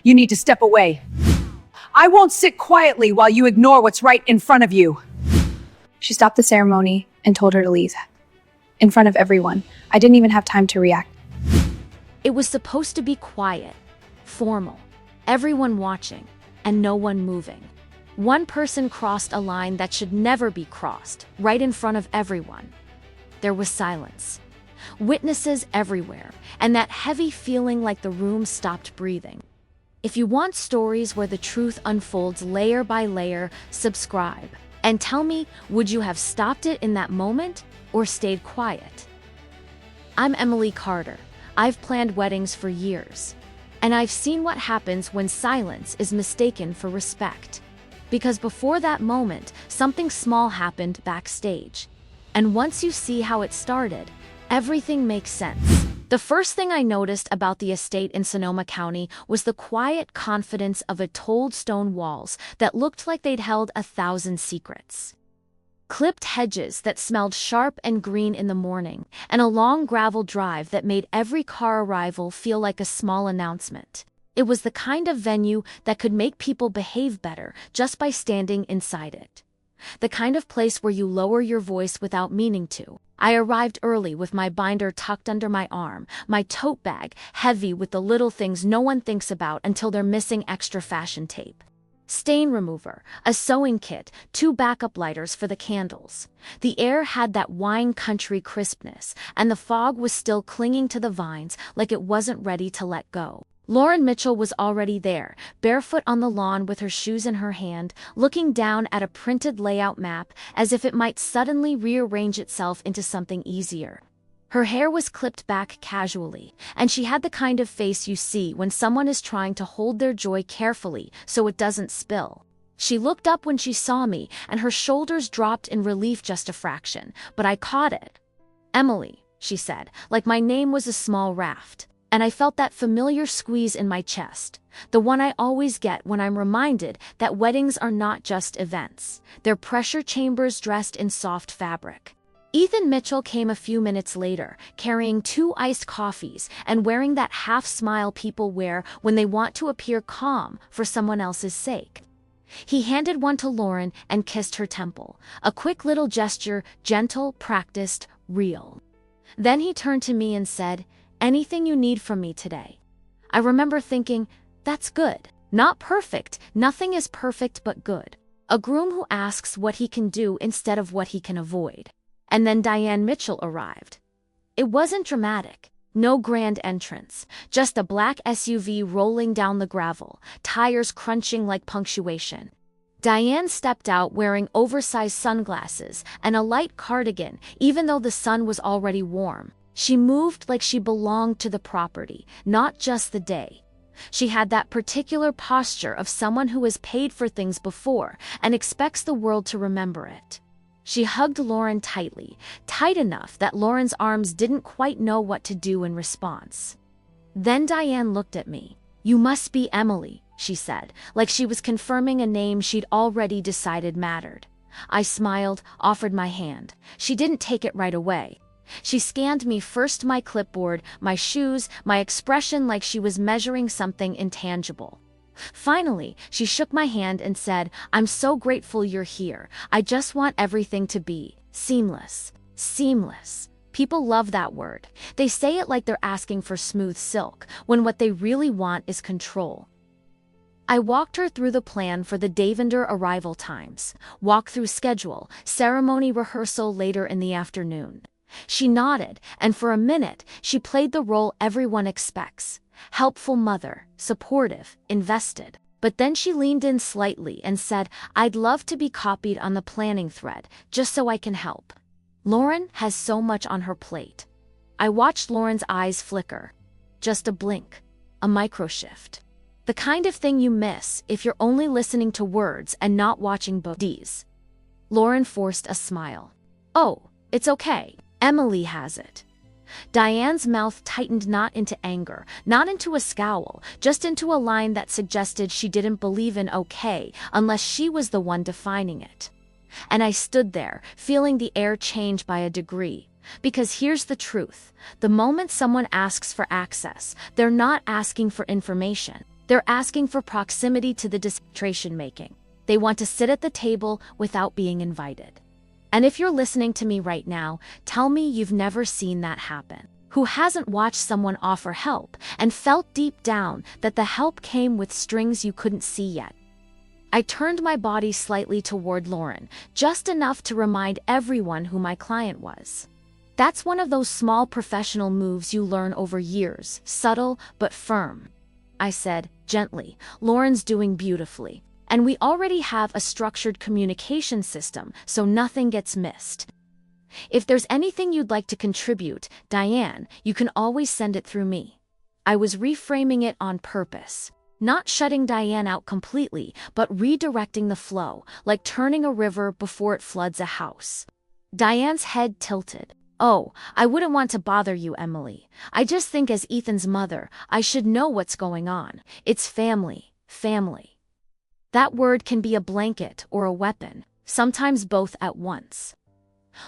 You need to step away. I won't sit quietly while you ignore what's right in front of you. She stopped the ceremony and told her to leave. In front of everyone. I didn't even have time to react. It was supposed to be quiet, formal, everyone watching, and no one moving. One person crossed a line that should never be crossed, right in front of everyone. There was silence. Witnesses everywhere, and that heavy feeling like the room stopped breathing. If you want stories where the truth unfolds layer by layer, subscribe. And tell me, would you have stopped it in that moment or stayed quiet? I'm Emily Carter. I've planned weddings for years. And I've seen what happens when silence is mistaken for respect. Because before that moment, something small happened backstage. And once you see how it started, everything makes sense. The first thing I noticed about the estate in Sonoma County was the quiet confidence of its told stone walls that looked like they'd held 1,000 secrets. Clipped hedges that smelled sharp and green in the morning, and a long gravel drive that made every car arrival feel like a small announcement. It was the kind of venue that could make people behave better just by standing inside it. The kind of place where you lower your voice without meaning to. I arrived early with my binder tucked under my arm, my tote bag heavy with the little things no one thinks about until they're missing extra fashion tape. Stain remover, a sewing kit, 2 backup lighters for the candles. The air had that wine country crispness, and the fog was still clinging to the vines like it wasn't ready to let go. Lauren Mitchell was already there, barefoot on the lawn with her shoes in her hand, looking down at a printed layout map as if it might suddenly rearrange itself into something easier. Her hair was clipped back casually, and she had the kind of face you see when someone is trying to hold their joy carefully so it doesn't spill. She looked up when she saw me, and her shoulders dropped in relief just a fraction, but I caught it. "Emily," she said, like my name was a small raft. And I felt that familiar squeeze in my chest, the one I always get when I'm reminded that weddings are not just events. They're pressure chambers dressed in soft fabric. Ethan Mitchell came a few minutes later, carrying 2 iced coffees and wearing that half-smile people wear when they want to appear calm for someone else's sake. He handed one to Lauren and kissed her temple, a quick little gesture, gentle, practiced, real. Then he turned to me and said, "Anything you need from me today." I remember thinking, that's good. Not perfect, nothing is perfect but good. A groom who asks what he can do instead of what he can avoid. And then Diane Mitchell arrived. It wasn't dramatic. No grand entrance, just a black SUV rolling down the gravel, tires crunching like punctuation. Diane stepped out wearing oversized sunglasses and a light cardigan, even though the sun was already warm. She moved like she belonged to the property, not just the day. She had that particular posture of someone who has paid for things before and expects the world to remember it. She hugged Lauren tightly, tight enough that Lauren's arms didn't quite know what to do in response. Then Diane looked at me. "You must be Emily," she said, like she was confirming a name she'd already decided mattered. I smiled, offered my hand. She didn't take it right away. She scanned me first, my clipboard, my shoes, my expression like she was measuring something intangible. Finally, she shook my hand and said, "I'm so grateful you're here. I just want everything to be seamless." Seamless. People love that word. They say it like they're asking for smooth silk, when what they really want is control. I walked her through the plan for the Davender arrival times, walk-through schedule, ceremony rehearsal later in the afternoon. She nodded, and for a minute, she played the role everyone expects. Helpful mother, supportive, invested. But then she leaned in slightly and said, "I'd love to be copied on the planning thread, just so I can help." Lauren has so much on her plate. I watched Lauren's eyes flicker. Just a blink. A microshift. The kind of thing you miss if you're only listening to words and not watching bodies. Lauren forced a smile. "Oh, it's okay. Emily has it." Diane's mouth tightened, not into anger, not into a scowl, just into a line that suggested she didn't believe in okay unless she was the one defining it. And I stood there, feeling the air change by a degree. Because here's the truth. The moment someone asks for access, they're not asking for information. They're asking for proximity to the decision making. They want to sit at the table without being invited. And if you're listening to me right now, tell me you've never seen that happen. Who hasn't watched someone offer help and felt deep down that the help came with strings you couldn't see yet? I turned my body slightly toward Lauren, just enough to remind everyone who my client was. That's one of those small professional moves you learn over years, subtle but firm. I said, gently, Lauren's doing beautifully, and we already have a structured communication system, so nothing gets missed. If there's anything you'd like to contribute, Diane, you can always send it through me. I was reframing it on purpose. Not shutting Diane out completely, but redirecting the flow, like turning a river before it floods a house. Diane's head tilted. Oh, I wouldn't want to bother you, Emily. I just think as Ethan's mother, I should know what's going on. It's family, family. That word can be a blanket or a weapon, sometimes both at once.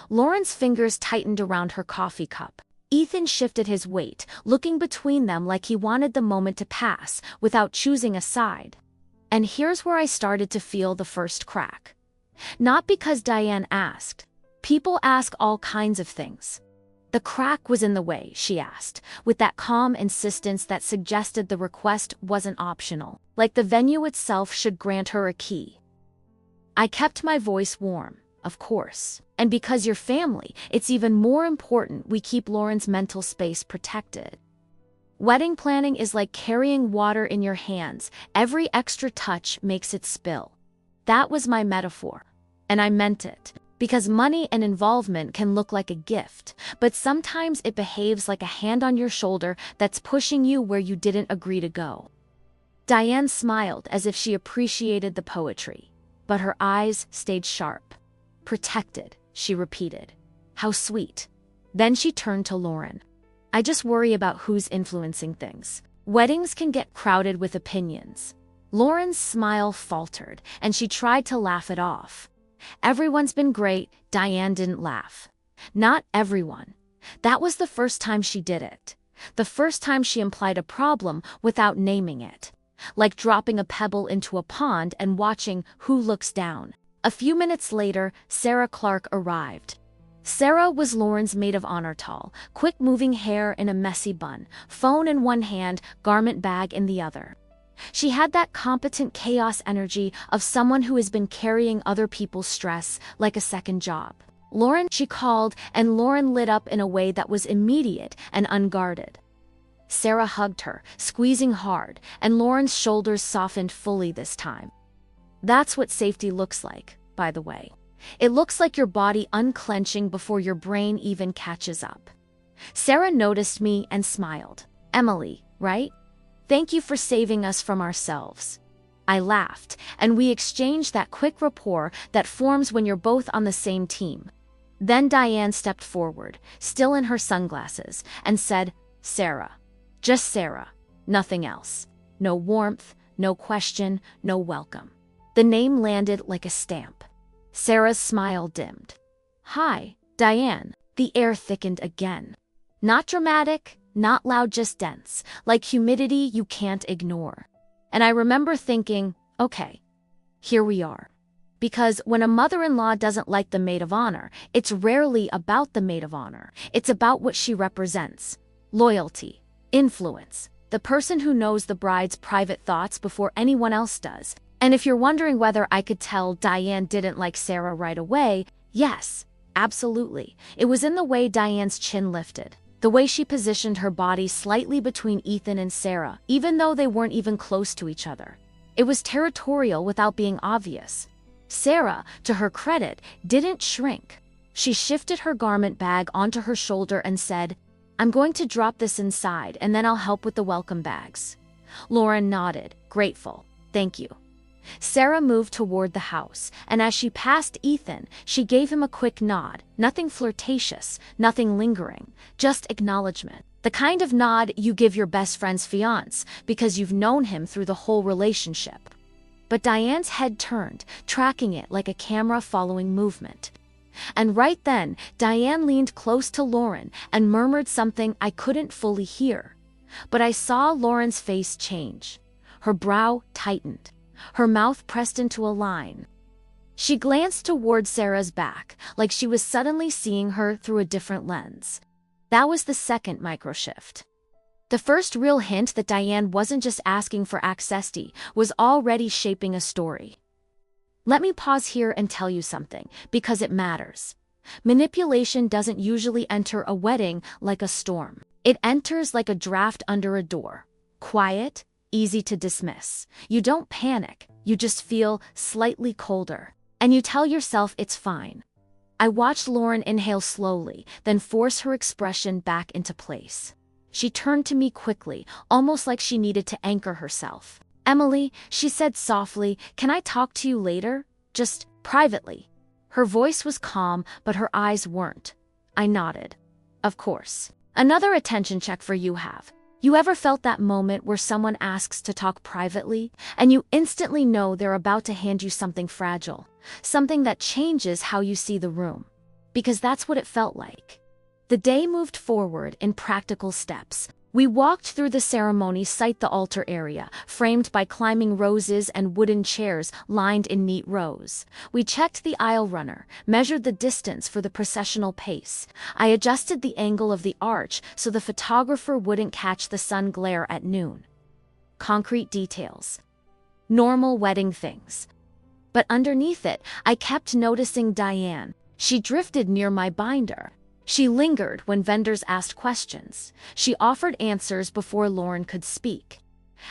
Lauren's fingers tightened around her coffee cup. Ethan shifted his weight, looking between them like he wanted the moment to pass, without choosing a side. And here's where I started to feel the first crack. Not because Diane asked. People ask all kinds of things. The crack was in the way, she asked, with that calm insistence that suggested the request wasn't optional, like the venue itself should grant her a key. I kept my voice warm. Of course. And because you're family, it's even more important we keep Lauren's mental space protected. Wedding planning is like carrying water in your hands. Every extra touch makes it spill. That was my metaphor. And I meant it. Because money and involvement can look like a gift, but sometimes it behaves like a hand on your shoulder that's pushing you where you didn't agree to go. Diane smiled as if she appreciated the poetry, but her eyes stayed sharp. Protected, she repeated. How sweet. Then she turned to Lauren. I just worry about who's influencing things. Weddings can get crowded with opinions. Lauren's smile faltered, and she tried to laugh it off. Everyone's been great, Diane didn't laugh. Not everyone. That was the first time she did it. The first time she implied a problem without naming it. Like dropping a pebble into a pond and watching who looks down. A few minutes later, Sarah Clark arrived. Sarah was Lauren's maid of honor, tall, quick-moving hair in a messy bun, phone in one hand, garment bag in the other. She had that competent chaos energy of someone who has been carrying other people's stress like a second job. Lauren, she called, and Lauren lit up in a way that was immediate and unguarded. Sarah hugged her, squeezing hard, and Lauren's shoulders softened fully this time. That's what safety looks like, by the way. It looks like your body unclenching before your brain even catches up. Sarah noticed me and smiled. Emily, right? Thank you for saving us from ourselves. I laughed, and we exchanged that quick rapport that forms when you're both on the same team. Then Diane stepped forward, still in her sunglasses, and said, Sarah. Just Sarah. Nothing else. No warmth, no question, no welcome. The name landed like a stamp. Sarah's smile dimmed. Hi, Diane. The air thickened again. Not dramatic, not loud, just dense, like humidity you can't ignore. And I remember thinking, okay, here we are. Because when a mother-in-law doesn't like the maid of honor, it's rarely about the maid of honor. It's about what she represents. Loyalty, influence, the person who knows the bride's private thoughts before anyone else does. And if you're wondering whether I could tell Diane didn't like Sarah right away, yes, absolutely. It was in the way Diane's chin lifted. The way she positioned her body slightly between Ethan and Sarah, even though they weren't even close to each other. It was territorial without being obvious. Sarah, to her credit, didn't shrink. She shifted her garment bag onto her shoulder and said, I'm going to drop this inside and then I'll help with the welcome bags. Lauren nodded, grateful. Thank you. Sarah moved toward the house, and as she passed Ethan, she gave him a quick nod. Nothing flirtatious, nothing lingering, just acknowledgement. The kind of nod you give your best friend's fiancé because you've known him through the whole relationship. But Diane's head turned, tracking it like a camera following movement. And right then, Diane leaned close to Lauren and murmured something I couldn't fully hear. But I saw Lauren's face change. her brow tightened, her mouth pressed into a line. She glanced toward Sarah's back, like she was suddenly seeing her through a different lens. That was the second microshift. The first real hint that Diane wasn't just asking for access, was already shaping a story. Let me pause here and tell you something, because it matters. Manipulation doesn't usually enter a wedding like a storm. It enters like a draft under a door. Quiet, easy to dismiss. You don't panic, you just feel slightly colder. And you tell yourself it's fine. I watched Lauren inhale slowly, then force her expression back into place. She turned to me quickly, almost like she needed to anchor herself. "Emily," she said softly, "can I talk to you later? Just privately." Her voice was calm, but her eyes weren't. I nodded. "Of course. Another attention check for you have. You ever felt that moment where someone asks to talk privately, and you instantly know they're about to hand you something fragile, something that changes how you see the room? Because that's what it felt like." The day moved forward in practical steps. We walked through the ceremony site, the altar area, framed by climbing roses and wooden chairs lined in neat rows. We checked the aisle runner, measured the distance for the processional pace. I adjusted the angle of the arch so the photographer wouldn't catch the sun glare at noon. Concrete details. Normal wedding things. But underneath it, I kept noticing Diane. She drifted near my binder. She lingered when vendors asked questions. She offered answers before Lauren could speak.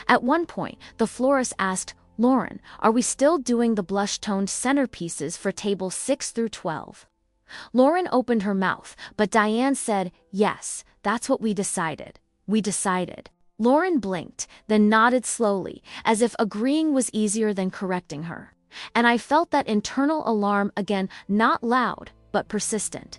At one point, the florist asked, "Lauren, are we still doing the blush-toned centerpieces for tables 6 through 12? Lauren opened her mouth, but Diane said, "Yes, that's what we decided. We decided." Lauren blinked, then nodded slowly, as if agreeing was easier than correcting her. And I felt that internal alarm again, not loud, but persistent.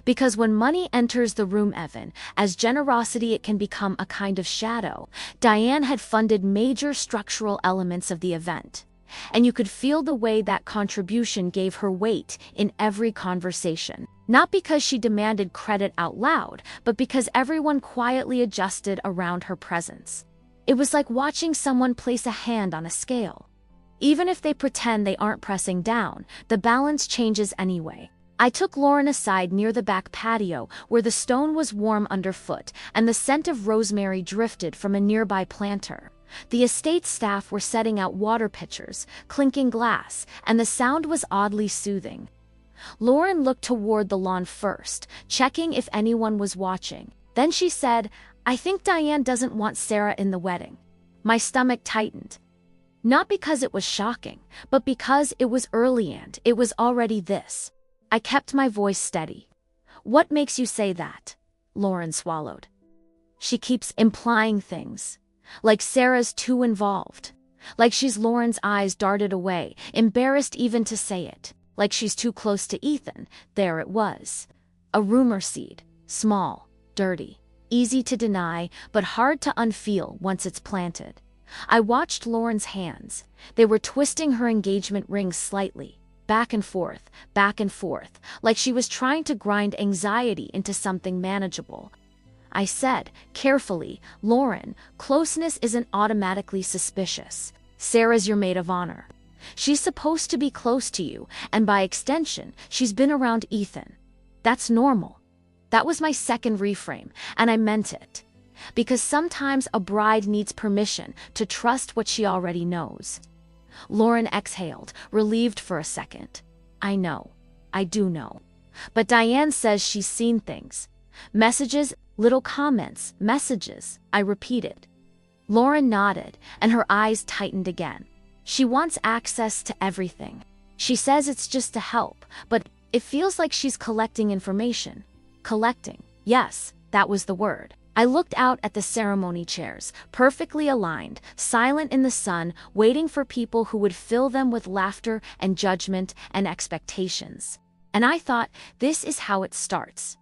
Because when money enters the room, Evan, as generosity it can become a kind of shadow. Diane had funded major structural elements of the event. And you could feel the way that contribution gave her weight in every conversation. Not because she demanded credit out loud, but because everyone quietly adjusted around her presence. It was like watching someone place a hand on a scale. Even if they pretend they aren't pressing down, the balance changes anyway. I took Lauren aside near the back patio where the stone was warm underfoot and the scent of rosemary drifted from a nearby planter. The estate staff were setting out water pitchers, clinking glass, and the sound was oddly soothing. Lauren looked toward the lawn first, checking if anyone was watching. Then she said, "I think Diane doesn't want Sarah in the wedding." My stomach tightened. Not because it was shocking, but because it was early and it was already this. I kept my voice steady. "What makes you say that?" Lauren swallowed. "She keeps implying things. Like Sarah's too involved. Like she's..." Lauren's eyes darted away, embarrassed even to say it. "Like she's too close to Ethan." There it was. A rumor seed. Small, dirty, easy to deny, but hard to unfeel once it's planted. I watched Lauren's hands. They were twisting her engagement ring slightly. Back and forth, like she was trying to grind anxiety into something manageable. I said, carefully, "Lauren, closeness isn't automatically suspicious. Sarah's your maid of honor. She's supposed to be close to you, and by extension, she's been around Ethan. That's normal." That was my second reframe, and I meant it. Because sometimes a bride needs permission to trust what she already knows. Lauren exhaled, relieved for a second. "I know. I do know. But Diane says she's seen things. Messages, little comments, messages," I repeated. Lauren nodded, and her eyes tightened again. "She wants access to everything. She says it's just to help, but it feels like she's collecting information." Collecting. Yes, that was the word. I looked out at the ceremony chairs, perfectly aligned, silent in the sun, waiting for people who would fill them with laughter and judgment and expectations. And I thought, this is how it starts.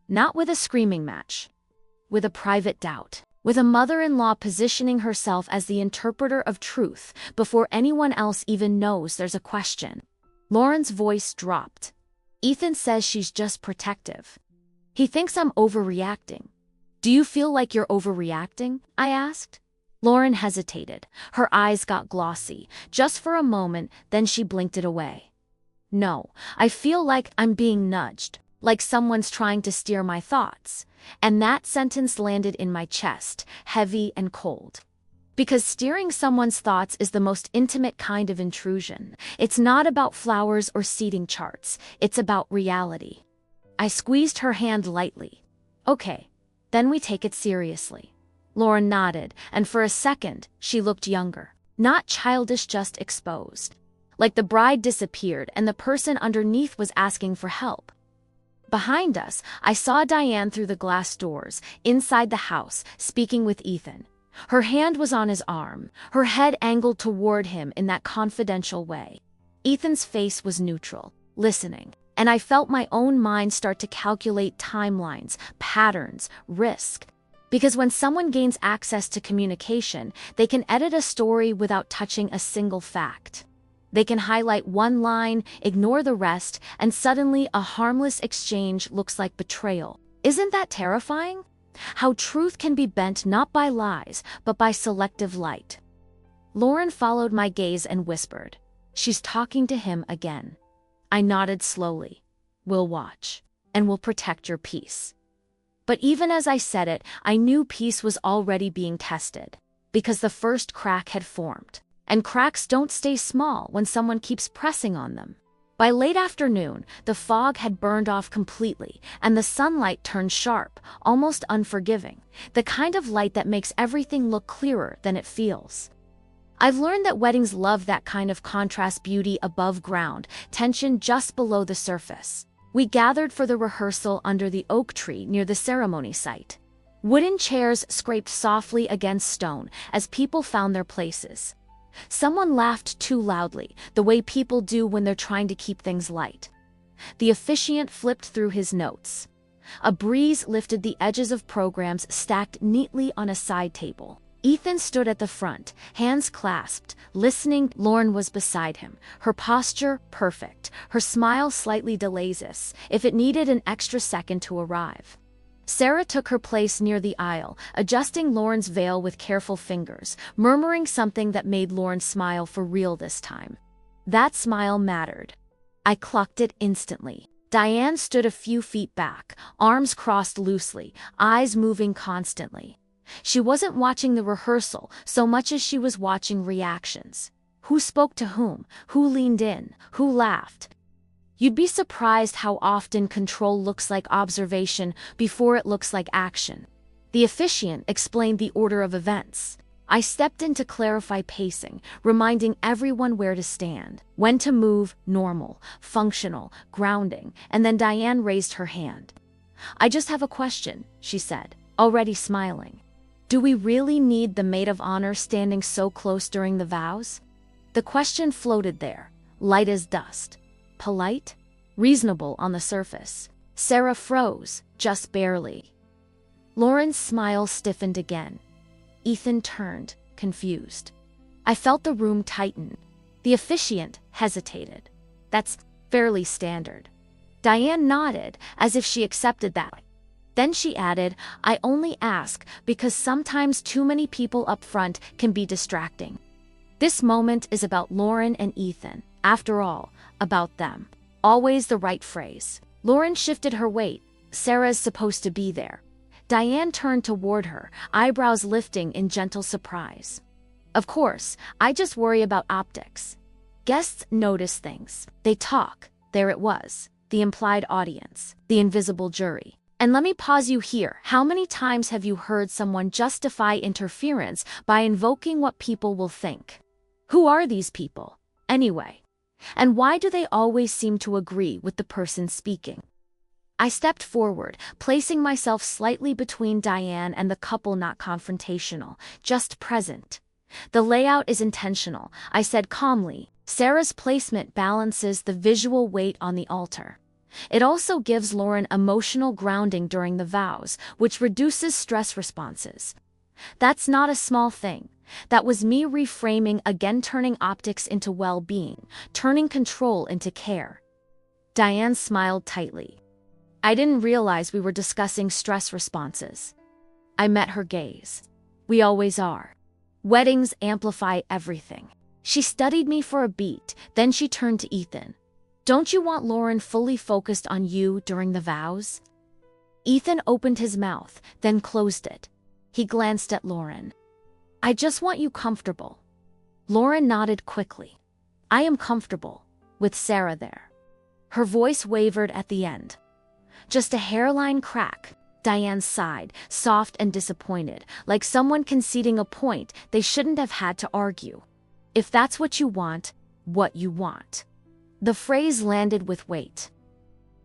Not with a screaming match. With a private doubt. With a mother-in-law positioning herself as the interpreter of truth before anyone else even knows there's a question. Lauren's voice dropped. "Ethan says she's just protective. He thinks I'm overreacting." "Do you feel like you're overreacting?" I asked. Lauren hesitated. Her eyes got glossy, just for a moment, then she blinked it away. No, I feel like I'm being nudged, like someone's trying to steer my thoughts. And that sentence landed in my chest, heavy and cold. Because steering someone's thoughts is the most intimate kind of intrusion. It's not about flowers or seating charts, it's about reality. I squeezed her hand lightly. Okay, then we take it seriously. Lauren nodded, and for a second, she looked younger. Not childish, just exposed. Like the bride disappeared and the person underneath was asking for help. Behind us, I saw Diane through the glass doors, inside the house, speaking with Ethan. Her hand was on his arm, her head angled toward him in that confidential way. Ethan's face was neutral, listening, and I felt my own mind start to calculate timelines, patterns, risk. Because when someone gains access to communication, they can edit a story without touching a single fact. They can highlight one line, ignore the rest, and suddenly a harmless exchange looks like betrayal. Isn't that terrifying? How truth can be bent not by lies, but by selective light. Lauren followed my gaze and whispered, "She's talking to him again." I nodded slowly. "We'll watch, and we'll protect your peace." But even as I said it, I knew peace was already being tested, because the first crack had formed. And cracks don't stay small when someone keeps pressing on them. By late afternoon, the fog had burned off completely, and the sunlight turned sharp, almost unforgiving, the kind of light that makes everything look clearer than it feels. I've learned that weddings love that kind of contrast, beauty above ground, tension just below the surface. We gathered for the rehearsal under the oak tree near the ceremony site. Wooden chairs scraped softly against stone as people found their places. Someone laughed too loudly, the way people do when they're trying to keep things light. The officiant flipped through his notes. A breeze lifted the edges of programs stacked neatly on a side table. Ethan stood at the front, hands clasped, listening. Lauren was beside him, her posture perfect, her smile slightly delicious, if it needed an extra second to arrive. Sarah took her place near the aisle, adjusting Lauren's veil with careful fingers, murmuring something that made Lauren smile for real this time. That smile mattered. I clocked it instantly. Diane stood a few feet back, arms crossed loosely, eyes moving constantly. She wasn't watching the rehearsal so much as she was watching reactions. Who spoke to whom? Who leaned in? Who laughed? You'd be surprised how often control looks like observation before it looks like action. The officiant explained the order of events. I stepped in to clarify pacing, reminding everyone where to stand, when to move, normal, functional, grounding, and then Diane raised her hand. "I just have a question," she said, already smiling. "Do we really need the Maid of Honor standing so close during the vows?" The question floated there, light as dust. Polite? Reasonable on the surface. Sarah froze, just barely. Lauren's smile stiffened again. Ethan turned, confused. I felt the room tighten. The officiant hesitated. That's fairly standard. Diane nodded, as if she accepted that. Then she added, "I only ask because sometimes too many people up front can be distracting. This moment is about Lauren and Ethan. After all, about them." Always the right phrase. Lauren shifted her weight. Sarah's supposed to be there. Diane turned toward her, eyebrows lifting in gentle surprise. Of course, I just worry about optics. Guests notice things. They talk. There it was. The implied audience. The invisible jury. And let me pause you here. How many times have you heard someone justify interference by invoking what people will think? Who are these people, anyway? And why do they always seem to agree with the person speaking? I stepped forward, placing myself slightly between Diane and the couple, not confrontational, just present. "The layout is intentional," I said calmly. "Sarah's placement balances the visual weight on the altar. It also gives Lauren emotional grounding during the vows, which reduces stress responses. That's not a small thing. That was me reframing again, turning optics into well-being, turning control into care." Diane smiled tightly. I didn't realize we were discussing stress responses. I met her gaze. "We always are. Weddings amplify everything. She studied me for a beat, then she turned to Ethan. Don't you want Lauren fully focused on you during the vows? Ethan opened his mouth, then closed it. He glanced at Lauren. I just want you comfortable. Lauren nodded quickly. I am comfortable, with Sarah there. Her voice wavered at the end. Just a hairline crack. Diane sighed, soft and disappointed, like someone conceding a point they shouldn't have had to argue. If that's what you want, what you want. The phrase landed with weight.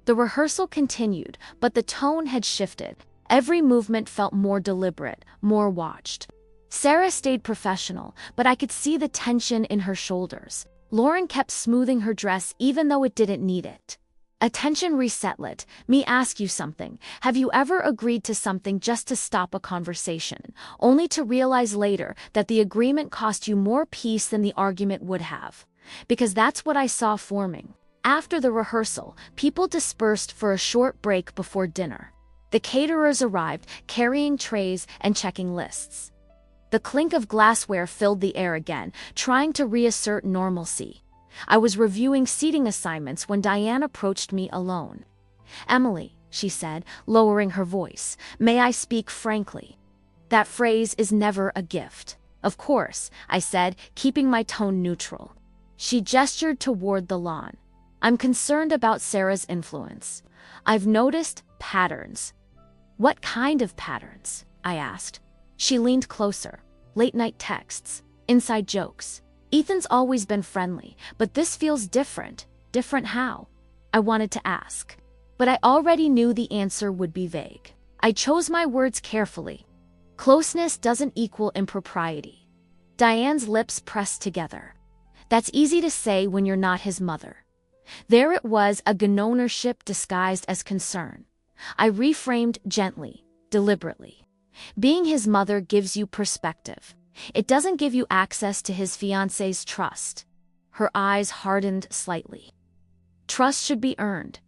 The rehearsal continued, but the tone had shifted. Every movement felt more deliberate, more watched. Sarah stayed professional, but I could see the tension in her shoulders. Lauren kept smoothing her dress even though it didn't need it. Attention resetlet. Me ask you something. Have you ever agreed to something just to stop a conversation, only to realize later that the agreement cost you more peace than the argument would have? Because that's what I saw forming. After the rehearsal, people dispersed for a short break before dinner. The caterers arrived, carrying trays and checking lists. The clink of glassware filled the air again, trying to reassert normalcy. I was reviewing seating assignments when Diane approached me alone. Emily, she said, lowering her voice, may I speak frankly? That phrase is never a gift. Of course, I said, keeping my tone neutral. She gestured toward the lawn. I'm concerned about Sarah's influence. I've noticed patterns. What kind of patterns? I asked. She leaned closer. Late-night texts, inside jokes. Ethan's always been friendly, but this feels different. Different how? I wanted to ask. But I already knew the answer would be vague. I chose my words carefully. Closeness doesn't equal impropriety. Diane's lips pressed together. That's easy to say when you're not his mother. There it was, a ownership disguised as concern. I reframed gently, deliberately. Being his mother gives you perspective. It doesn't give you access to his fiancé's trust. Her eyes hardened slightly. Trust should be earned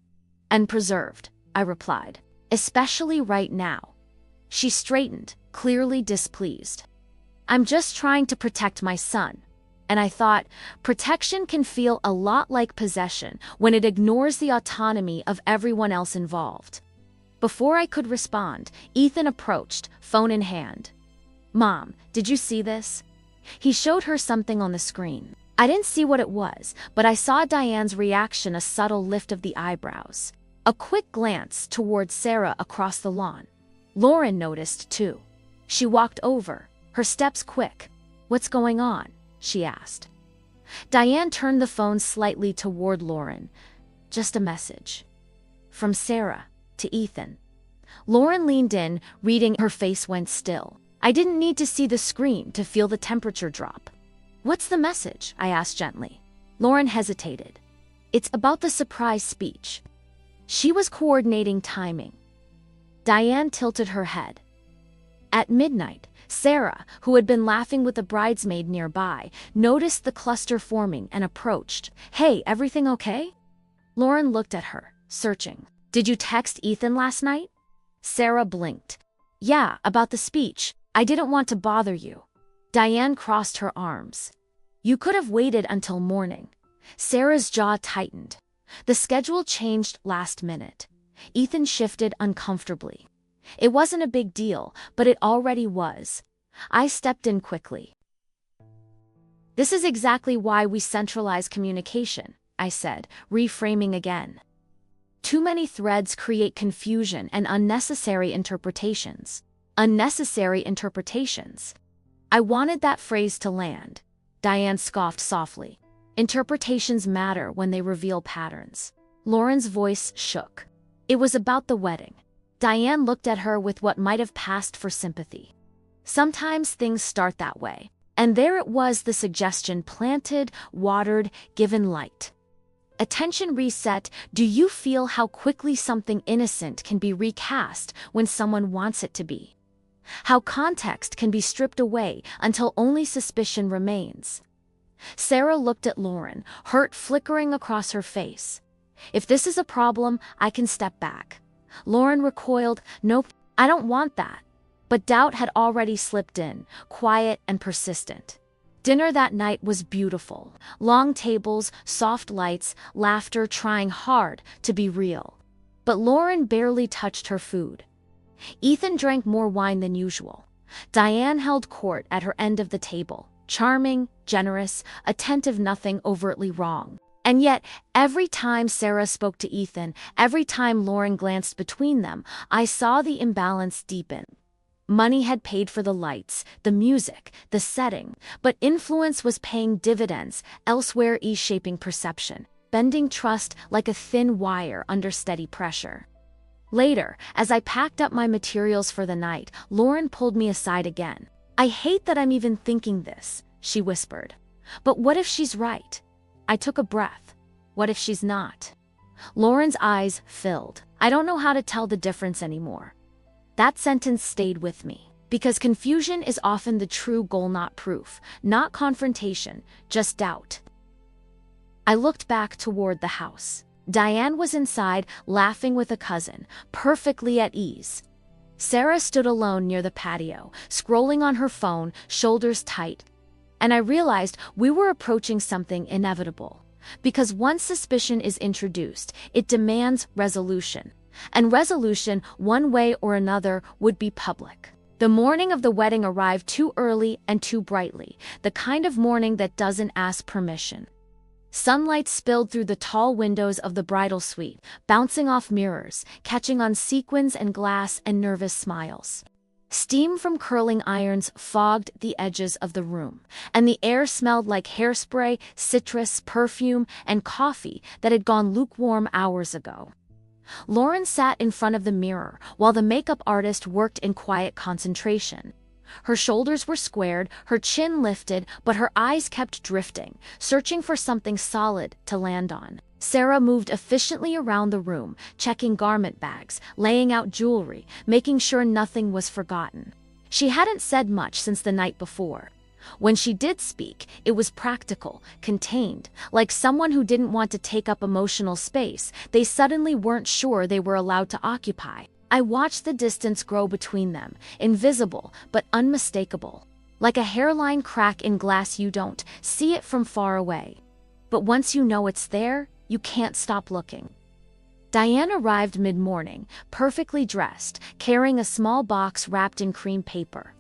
and preserved, I replied, especially right now. She straightened, clearly displeased. I'm just trying to protect my son. And I thought, protection can feel a lot like possession when it ignores the autonomy of everyone else involved. Before I could respond, Ethan approached, phone in hand. Mom, did you see this? He showed her something on the screen. I didn't see what it was, but I saw Diane's reaction, a subtle lift of the eyebrows. A quick glance toward Sarah across the lawn. Lauren noticed too. She walked over, her steps quick. What's going on? She asked. Diane turned the phone slightly toward Lauren. Just a message. From Sarah to Ethan. Lauren leaned in, reading. Her face went still. I didn't need to see the screen to feel the temperature drop. What's the message? I asked gently. Lauren hesitated. It's about the surprise speech. She was coordinating timing. Diane tilted her head. At midnight, Sarah, who had been laughing with a bridesmaid nearby, noticed the cluster forming and approached. Hey, everything okay? Lauren looked at her, searching. Did you text Ethan last night? Sarah blinked. Yeah, about the speech. I didn't want to bother you. Diane crossed her arms. You could have waited until morning. Sarah's jaw tightened. The schedule changed last minute. Ethan shifted uncomfortably. It wasn't a big deal, but it already was. I stepped in quickly. This is exactly why we centralize communication, I said, reframing again. Too many threads create confusion and unnecessary interpretations. Unnecessary interpretations. I wanted that phrase to land. Diane scoffed softly. Interpretations matter when they reveal patterns. Lauren's voice shook. It was about the wedding. Diane looked at her with what might have passed for sympathy. Sometimes things start that way. And there it was, the suggestion planted, watered, given light. Attention reset. Do you feel how quickly something innocent can be recast when someone wants it to be? How context can be stripped away until only suspicion remains? Sarah looked at Lauren, hurt flickering across her face. If this is a problem, I can step back. Lauren recoiled. Nope, I don't want that. But doubt had already slipped in, quiet and persistent. Dinner that night was beautiful. Long tables, soft lights, laughter trying hard to be real. But Lauren barely touched her food. Ethan drank more wine than usual. Diane held court at her end of the table, charming, generous, attentive, nothing overtly wrong. And yet, every time Sarah spoke to Ethan, every time Lauren glanced between them, I saw the imbalance deepen. Money had paid for the lights, the music, the setting, but influence was paying dividends elsewhere, shaping perception, bending trust like a thin wire under steady pressure. Later, as I packed up my materials for the night, Lauren pulled me aside again. "I hate that I'm even thinking this," she whispered. "But what if she's right?" I took a breath. What if she's not? Lauren's eyes filled. I don't know how to tell the difference anymore. That sentence stayed with me, because confusion is often the true goal, not proof, not confrontation, just doubt. I looked back toward the house. Diane was inside, laughing with a cousin, perfectly at ease. Sarah stood alone near the patio, scrolling on her phone, shoulders tight. And I realized we were approaching something inevitable. Because once suspicion is introduced, it demands resolution. And resolution, one way or another, would be public. The morning of the wedding arrived too early and too brightly, the kind of morning that doesn't ask permission. Sunlight spilled through the tall windows of the bridal suite, bouncing off mirrors, catching on sequins and glass and nervous smiles. Steam from curling irons fogged the edges of the room, and the air smelled like hairspray, citrus, perfume, and coffee that had gone lukewarm hours ago. Lauren sat in front of the mirror while the makeup artist worked in quiet concentration. Her shoulders were squared, her chin lifted, but her eyes kept drifting, searching for something solid to land on. Sarah moved efficiently around the room, checking garment bags, laying out jewelry, making sure nothing was forgotten. She hadn't said much since the night before. When she did speak, it was practical, contained, like someone who didn't want to take up emotional space they suddenly weren't sure they were allowed to occupy. I watched the distance grow between them, invisible but unmistakable. Like a hairline crack in glass, you don't see it from far away. But once you know it's there, you can't stop looking. Diane arrived mid-morning, perfectly dressed, carrying a small box wrapped in cream paper.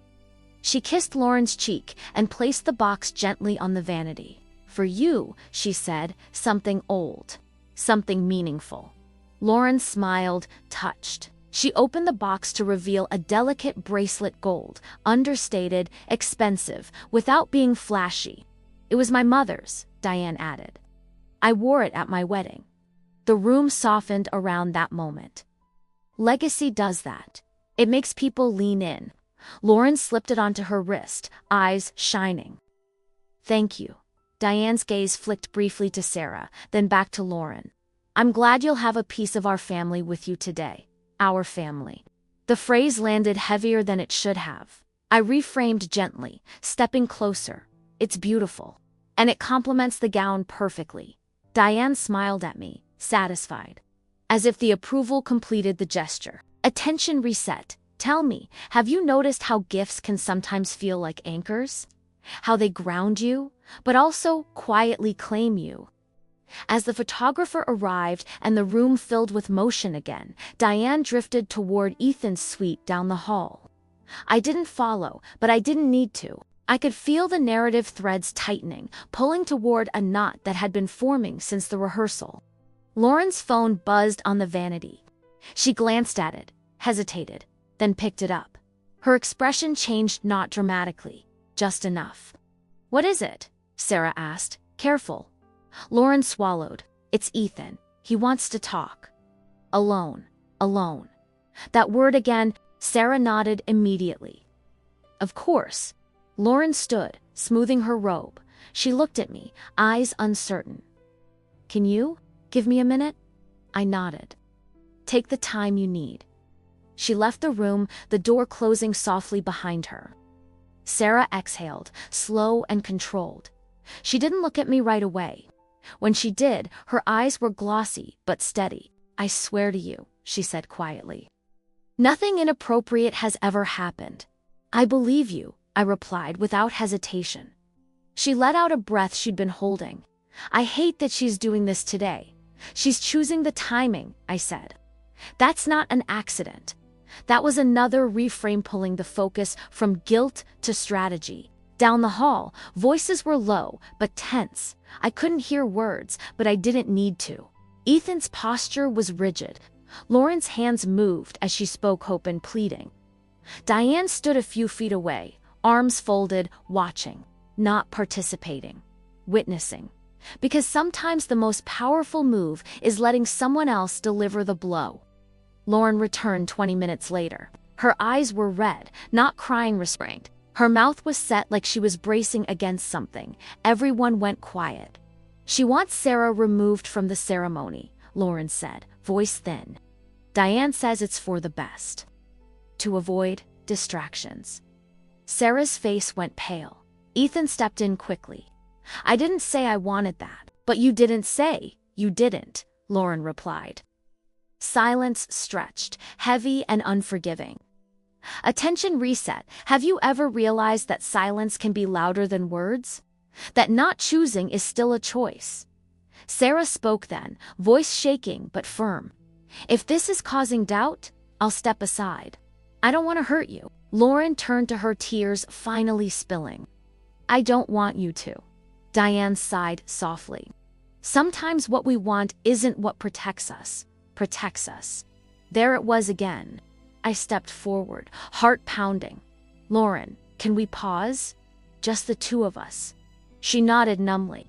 She kissed Lauren's cheek and placed the box gently on the vanity. "For you," she said, "something old, something meaningful." Lauren smiled, touched. She opened the box to reveal a delicate bracelet, gold, understated, expensive, without being flashy. "It was my mother's," Diane added. "I wore it at my wedding." The room softened around that moment. Legacy does that. It makes people lean in. Lauren slipped it onto her wrist, eyes shining. "Thank you." Diane's gaze flicked briefly to Sarah, then back to Lauren. "I'm glad you'll have a piece of our family with you today. Our family." The phrase landed heavier than it should have. I reframed gently, stepping closer. "It's beautiful. And it complements the gown perfectly." Diane smiled at me, satisfied. As if the approval completed the gesture. Attention reset. "Tell me, have you noticed how gifts can sometimes feel like anchors? How they ground you, but also quietly claim you?" As the photographer arrived and the room filled with motion again, Diane drifted toward Ethan's suite down the hall. I didn't follow, but I didn't need to. I could feel the narrative threads tightening, pulling toward a knot that had been forming since the rehearsal. Lauren's phone buzzed on the vanity. She glanced at it, hesitated, then picked it up. Her expression changed, not dramatically, just enough. "What is it?" Sarah asked, careful. Lauren swallowed. "It's Ethan. He wants to talk." Alone. Alone. That word again. Sarah nodded immediately. "Of course." Lauren stood, smoothing her robe. She looked at me, eyes uncertain. "Can you give me a minute?" I nodded. "Take the time you need." She left the room, the door closing softly behind her. Sarah exhaled, slow and controlled. She didn't look at me right away. When she did, her eyes were glossy but steady. "I swear to you," she said quietly. Nothing inappropriate has ever happened. I believe you, I replied without hesitation. She let out a breath she'd been holding. I hate that she's doing this today. She's choosing the timing, I said. That's not an accident. That was another reframe, pulling the focus from guilt to strategy. Down the hall, voices were low but tense. I couldn't hear words, but I didn't need to. Ethan's posture was rigid. Lauren's hands moved as she spoke, hope and pleading. Diane stood a few feet away, arms folded, watching, not participating, witnessing. Because sometimes the most powerful move is letting someone else deliver the blow. Lauren returned 20 minutes later. Her eyes were red, not crying restraint. Her mouth was set like she was bracing against something. Everyone went quiet. She wants Sarah removed from the ceremony, Lauren said, voice thin. Diane says it's for the best. To avoid distractions. Sarah's face went pale. Ethan stepped in quickly. I didn't say I wanted that. But you didn't say you didn't, Lauren replied. Silence stretched, heavy and unforgiving. Attention reset. Have you ever realized that silence can be louder than words? That not choosing is still a choice. Sarah spoke then, voice shaking but firm. If this is causing doubt, I'll step aside. I don't want to hurt you. Lauren turned to her, tears finally spilling. I don't want you to. Diane sighed softly. Sometimes what we want isn't what protects us. There it was again. I stepped forward, heart pounding. Lauren, can we pause? Just the two of us. She nodded numbly.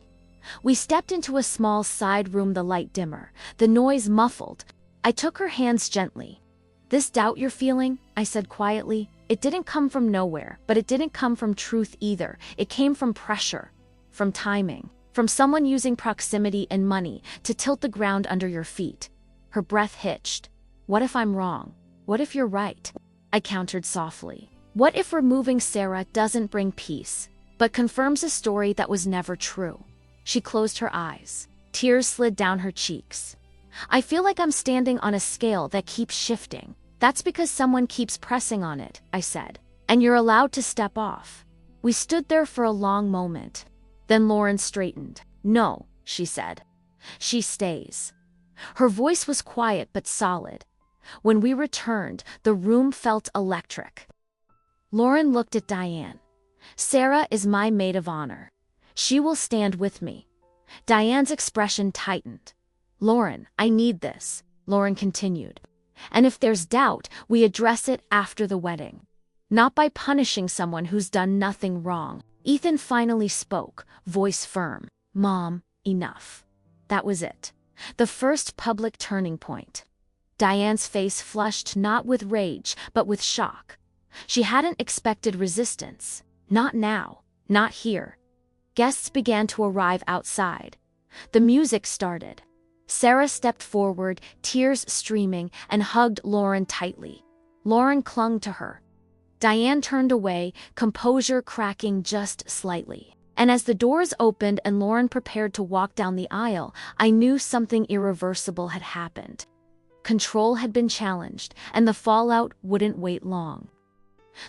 We stepped into a small side room, the light dimmer, the noise muffled. I took her hands gently. This doubt you're feeling, I said quietly, it didn't come from nowhere, but it didn't come from truth either. It came from pressure, from timing, from someone using proximity and money to tilt the ground under your feet. Her breath hitched. What if I'm wrong? What if you're right? I countered softly. What if removing Sarah doesn't bring peace, but confirms a story that was never true? She closed her eyes. Tears slid down her cheeks. I feel like I'm standing on a scale that keeps shifting. That's because someone keeps pressing on it, I said. And you're allowed to step off. We stood there for a long moment. Then Lauren straightened. No, she said. She stays. Her voice was quiet but solid. When we returned, the room felt electric. Lauren looked at Diane. Sarah is my maid of honor. She will stand with me. Diane's expression tightened. Lauren, I need this, Lauren continued. And if there's doubt, we address it after the wedding. Not by punishing someone who's done nothing wrong. Ethan finally spoke, voice firm. Mom, enough. That was it. The first public turning point. Diane's face flushed, not with rage, but with shock. She hadn't expected resistance. Not now. Not here. Guests began to arrive outside. The music started. Sarah stepped forward, tears streaming, and hugged Lauren tightly. Lauren clung to her. Diane turned away, composure cracking just slightly. And as the doors opened and Lauren prepared to walk down the aisle, I knew something irreversible had happened. Control had been challenged, and the fallout wouldn't wait long.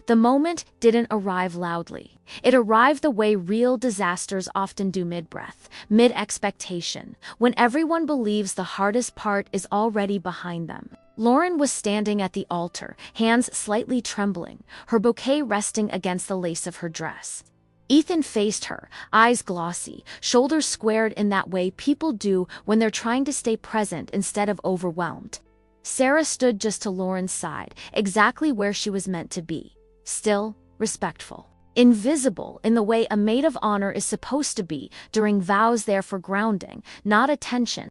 The moment didn't arrive loudly. It arrived the way real disasters often do, mid-breath, mid-expectation, when everyone believes the hardest part is already behind them. Lauren was standing at the altar, hands slightly trembling, her bouquet resting against the lace of her dress. Ethan faced her, eyes glossy, shoulders squared in that way people do when they're trying to stay present instead of overwhelmed. Sarah stood just to Lauren's side, exactly where she was meant to be. Still, respectful. Invisible in the way a maid of honor is supposed to be during vows, there for grounding, not attention.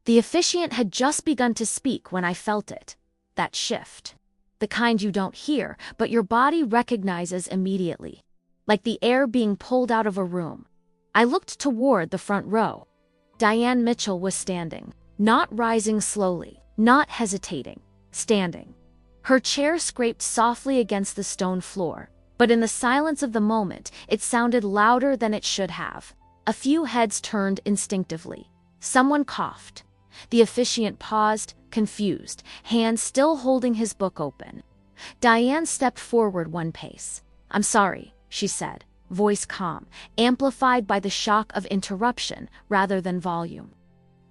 The officiant had just begun to speak when I felt it. That shift. The kind you don't hear, but your body recognizes immediately. Like the air being pulled out of a room. I looked toward the front row. Diane Mitchell was standing, not rising slowly, not hesitating, standing. Her chair scraped softly against the stone floor, but in the silence of the moment, it sounded louder than it should have. A few heads turned instinctively. Someone coughed. The officiant paused, confused, hand still holding his book open. Diane stepped forward one pace. "I'm sorry," she said, voice calm, amplified by the shock of interruption rather than volume.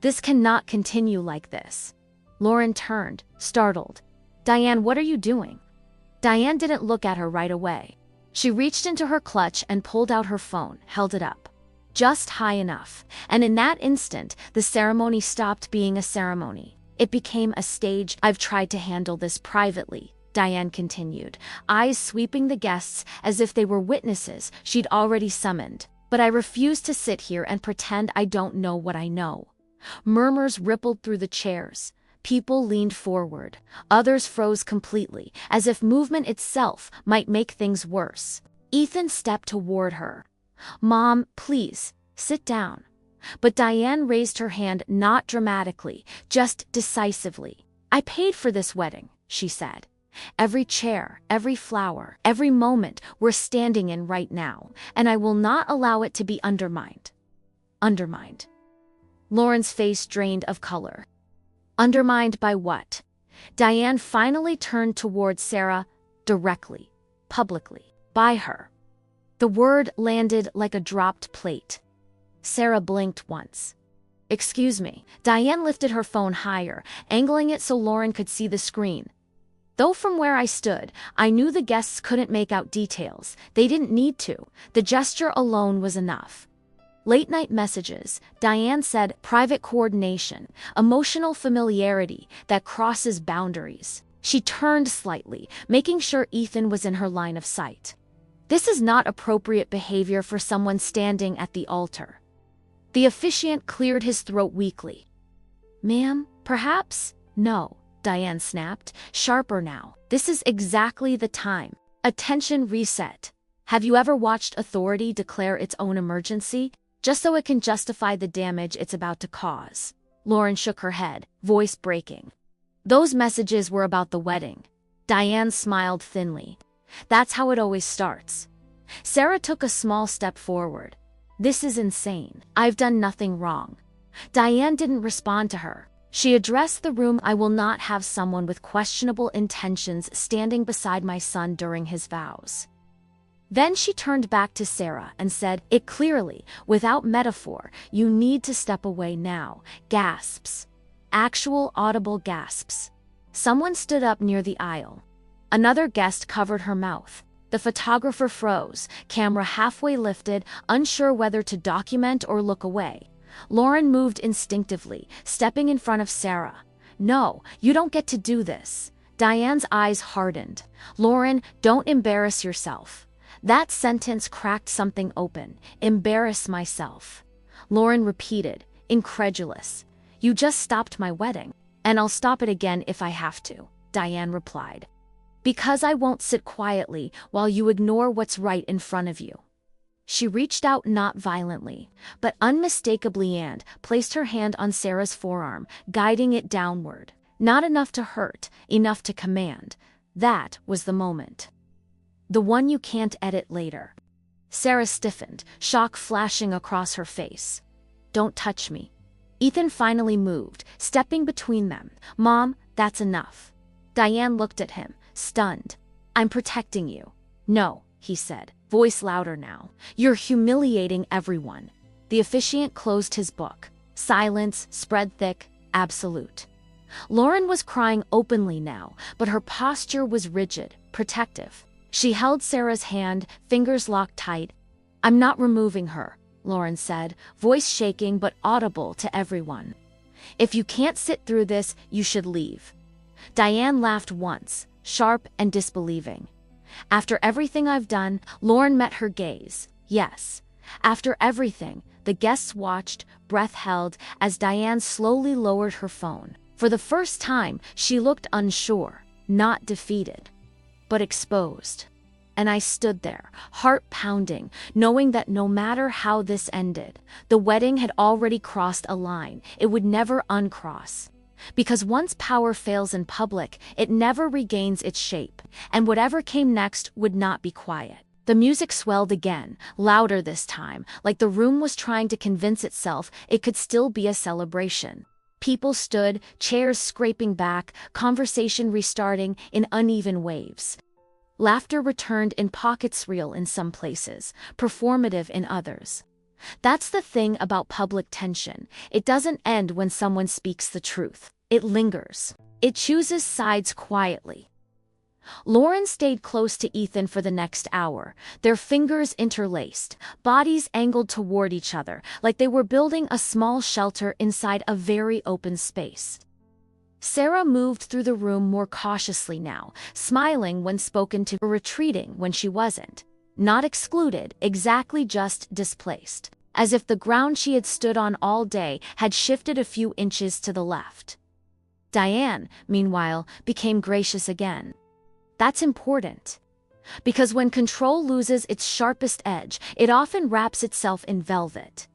"This cannot continue like this." Lauren turned, startled. "Diane, what are you doing?" Diane didn't look at her right away. She reached into her clutch and pulled out her phone, held it up. Just high enough, and in that instant, the ceremony stopped being a ceremony. It became a stage. "I've tried to handle this privately," Diane continued, eyes sweeping the guests as if they were witnesses she'd already summoned. "But I refuse to sit here and pretend I don't know what I know." Murmurs rippled through the chairs. People leaned forward. Others froze completely, as if movement itself might make things worse. Ethan stepped toward her. "Mom, please, sit down." But Diane raised her hand not dramatically, just decisively. "I paid for this wedding," she said. "Every chair, every flower, every moment we're standing in right now, and I will not allow it to be undermined." Undermined. Lauren's face drained of color. Undermined by what? Diane finally turned toward Sarah, directly, publicly, by her. The word landed like a dropped plate. Sarah blinked once. "Excuse me." Diane lifted her phone higher, angling it so Lauren could see the screen. "Though from where I stood, I knew the guests couldn't make out details. They didn't need to. The gesture alone was enough." Late-night messages, Diane said, private coordination, emotional familiarity that crosses boundaries. She turned slightly, making sure Ethan was in her line of sight. "This is not appropriate behavior for someone standing at the altar." The officiant cleared his throat weakly. "Ma'am, perhaps?" "No," Diane snapped, sharper now. "This is exactly the time." Attention reset. Have you ever watched authority declare its own emergency, just so it can justify the damage it's about to cause? Lauren shook her head, voice breaking. "Those messages were about the wedding." Diane smiled thinly. "That's how it always starts." Sarah took a small step forward. "This is insane. I've done nothing wrong." Diane didn't respond to her. She addressed the room. "I will not have someone with questionable intentions standing beside my son during his vows." Then she turned back to Sarah and said it clearly, without metaphor. "You need to step away now." Gasps. Actual audible gasps. Someone stood up near the aisle. Another guest covered her mouth. The photographer froze, camera halfway lifted, unsure whether to document or look away. Lauren moved instinctively, stepping in front of Sarah. "No, you don't get to do this." Diane's eyes hardened. "Lauren, don't embarrass yourself." That sentence cracked something open. "Embarrass myself." Lauren repeated, incredulous. "You just stopped my wedding. And I'll stop it again if I have to," Diane replied. "Because I won't sit quietly while you ignore what's right in front of you." She reached out not violently, but unmistakably, and placed her hand on Sarah's forearm, guiding it downward. Not enough to hurt, enough to command. That was the moment. The one you can't edit later. Sarah stiffened, shock flashing across her face. "Don't touch me." Ethan finally moved, stepping between them. "Mom, that's enough." Diane looked at him, stunned. "I'm protecting you." "No," he said, voice louder now. "You're humiliating everyone." The officiant closed his book. Silence spread thick, absolute. Lauren was crying openly now, but her posture was rigid, protective. She held Sarah's hand, fingers locked tight. "I'm not removing her," Lauren said, voice shaking but audible to everyone. "If you can't sit through this, you should leave." Diane laughed once, sharp and disbelieving. "After everything I've done," Lauren met her gaze. "Yes. After everything." The guests watched, breath held, as Diane slowly lowered her phone. For the first time, she looked unsure, not defeated, but exposed. And I stood there, heart pounding, knowing that no matter how this ended, the wedding had already crossed a line it would never uncross. Because once power fails in public, it never regains its shape, and whatever came next would not be quiet. The music swelled again, louder this time, like the room was trying to convince itself it could still be a celebration. People stood, chairs scraping back, conversation restarting in uneven waves. Laughter returned in pockets, real in some places, performative in others. That's the thing about public tension. It doesn't end when someone speaks the truth. It lingers. It chooses sides quietly. Lauren stayed close to Ethan for the next hour, their fingers interlaced, bodies angled toward each other, like they were building a small shelter inside a very open space. Sarah moved through the room more cautiously now, smiling when spoken to, retreating when she wasn't. Not excluded, exactly just displaced, as if the ground she had stood on all day had shifted a few inches to the left. Diane, meanwhile, became gracious again. That's important. Because when control loses its sharpest edge, it often wraps itself in velvet.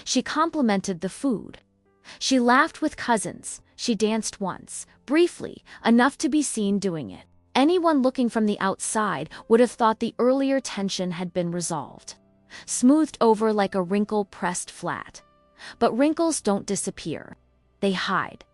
She complimented the food. She laughed with cousins. She danced once, briefly, enough to be seen doing it. Anyone looking from the outside would have thought the earlier tension had been resolved, smoothed over like a wrinkle pressed flat. But wrinkles don't disappear. They hide.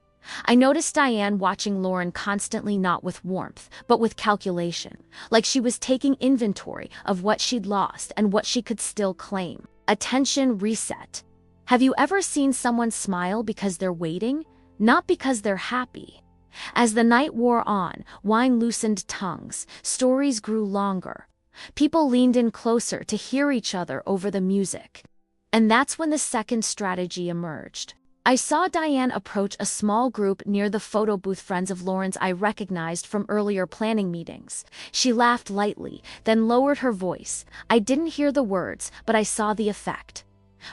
I noticed Diane watching Lauren constantly, not with warmth, but with calculation, like she was taking inventory of what she'd lost and what she could still claim. Attention reset. Have you ever seen someone smile because they're waiting, not because they're happy? As the night wore on, wine loosened tongues, stories grew longer. People leaned in closer to hear each other over the music. And that's when the second strategy emerged. I saw Diane approach a small group near the photo booth, friends of Lauren's I recognized from earlier planning meetings. She laughed lightly, then lowered her voice. I didn't hear the words, but I saw the effect.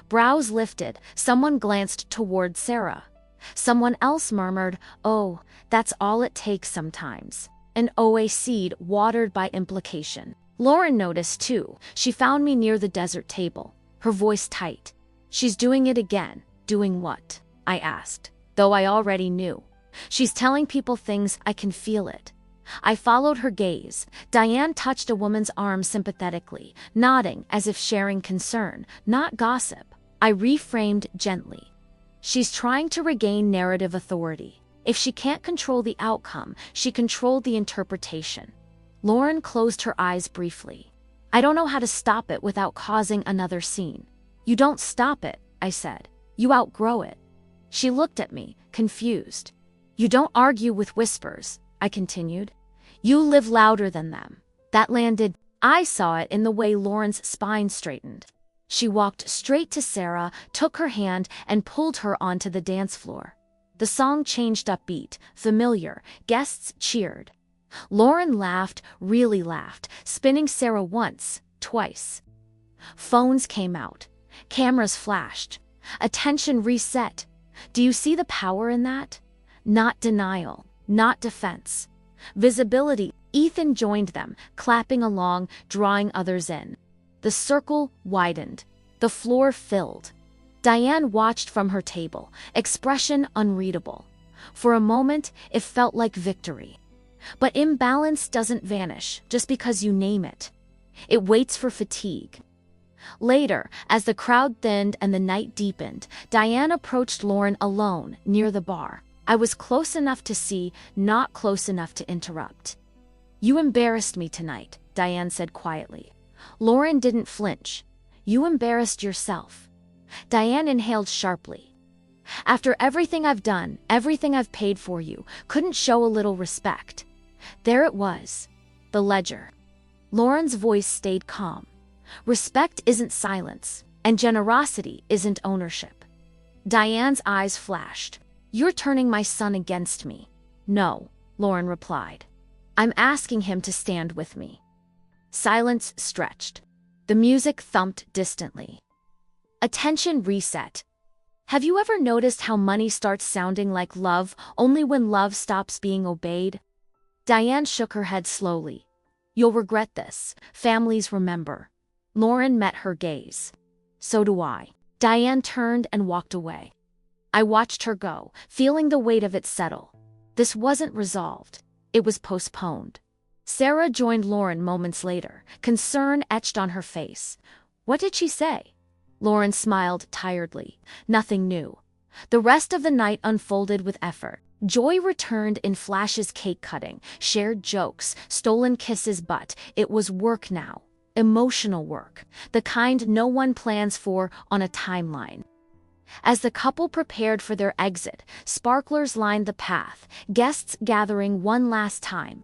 Brows lifted, someone glanced toward Sarah. Someone else murmured, "Oh, that's all it takes sometimes." An OA seed watered by implication. Lauren noticed too. She found me near the dessert table, her voice tight. "She's doing it again." "Doing what?" I asked, though I already knew. "She's telling people things, I can feel it." I followed her gaze. Diane touched a woman's arm sympathetically, nodding as if sharing concern, not gossip. I reframed gently. "She's trying to regain narrative authority. If she can't control the outcome, she controlled the interpretation." Lauren closed her eyes briefly. "I don't know how to stop it without causing another scene." "You don't stop it," I said. "You outgrow it." She looked at me, confused. "You don't argue with whispers," I continued. "You live louder than them." That landed. I saw it in the way Lauren's spine straightened. She walked straight to Sarah, took her hand, and pulled her onto the dance floor. The song changed upbeat, familiar. Guests cheered. Lauren laughed, really laughed, spinning Sarah once, twice. Phones came out. Cameras flashed. Attention reset. Do you see the power in that? Not denial, not defense. Visibility. Ethan joined them, clapping along, drawing others in. The circle widened. The floor filled. Diane watched from her table, expression unreadable. For a moment, it felt like victory. But imbalance doesn't vanish just because you name it. It waits for fatigue. Later, as the crowd thinned and the night deepened, Diane approached Lauren alone, near the bar. I was close enough to see, not close enough to interrupt. "You embarrassed me tonight," Diane said quietly. Lauren didn't flinch. "You embarrassed yourself." Diane inhaled sharply. "After everything I've done, everything I've paid for you, couldn't show a little respect." There it was. The ledger. Lauren's voice stayed calm. "Respect isn't silence, and generosity isn't ownership." Diane's eyes flashed. "You're turning my son against me." "No," Lauren replied. "I'm asking him to stand with me." Silence stretched. The music thumped distantly. Attention reset. Have you ever noticed how money starts sounding like love only when love stops being obeyed? Diane shook her head slowly. "You'll regret this. Families remember." Lauren met her gaze. "So do I." Diane turned and walked away. I watched her go, feeling the weight of it settle. This wasn't resolved. It was postponed. Sarah joined Lauren moments later, concern etched on her face. "What did she say?" Lauren smiled tiredly. "Nothing new. The rest of the night unfolded with effort. Joy returned in flashes: cake cutting, shared jokes, stolen kisses, but it was work now. Emotional work, the kind no one plans for on a timeline. As the couple prepared for their exit, sparklers lined the path, guests gathering one last time.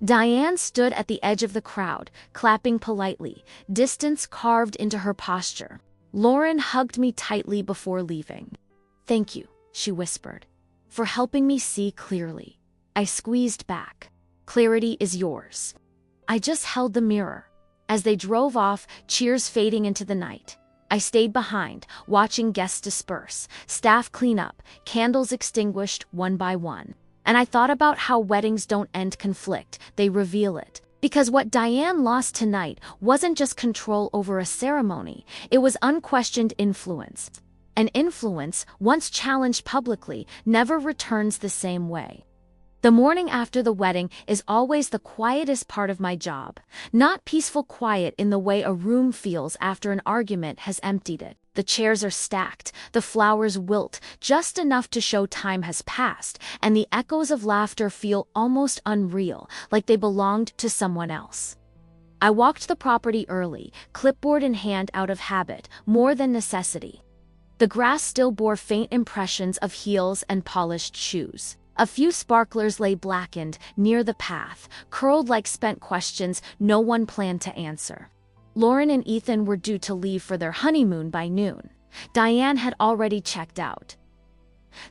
Diane stood at the edge of the crowd, clapping politely, distance carved into her posture. Lauren hugged me tightly before leaving. "Thank you," she whispered, "for helping me see clearly." I squeezed back. "Clarity is yours." I just held the mirror. As they drove off, cheers fading into the night, I stayed behind, watching guests disperse, staff clean up, candles extinguished one by one. And I thought about how weddings don't end conflict, they reveal it. Because what Diane lost tonight wasn't just control over a ceremony, it was unquestioned influence. And influence, once challenged publicly, never returns the same way. The morning after the wedding is always the quietest part of my job. Not peaceful quiet in the way a room feels after an argument has emptied it. The chairs are stacked, the flowers wilt just enough to show time has passed, and the echoes of laughter feel almost unreal, like they belonged to someone else. I walked the property early, clipboard in hand, out of habit, more than necessity. The grass still bore faint impressions of heels and polished shoes. A few sparklers lay blackened near the path, curled like spent questions no one planned to answer. Lauren and Ethan were due to leave for their honeymoon by noon. Diane had already checked out.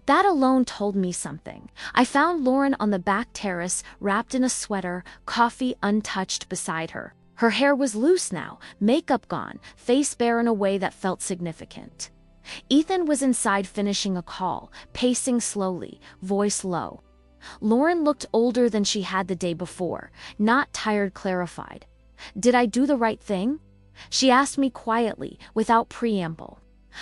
That alone told me something. I found Lauren on the back terrace, wrapped in a sweater, coffee untouched beside her. Her hair was loose now, makeup gone, face bare in a way that felt significant. Ethan was inside finishing a call, pacing slowly, voice low. Lauren looked older than she had the day before, not tired, clarified. "Did I do the right thing?" she asked me quietly, without preamble.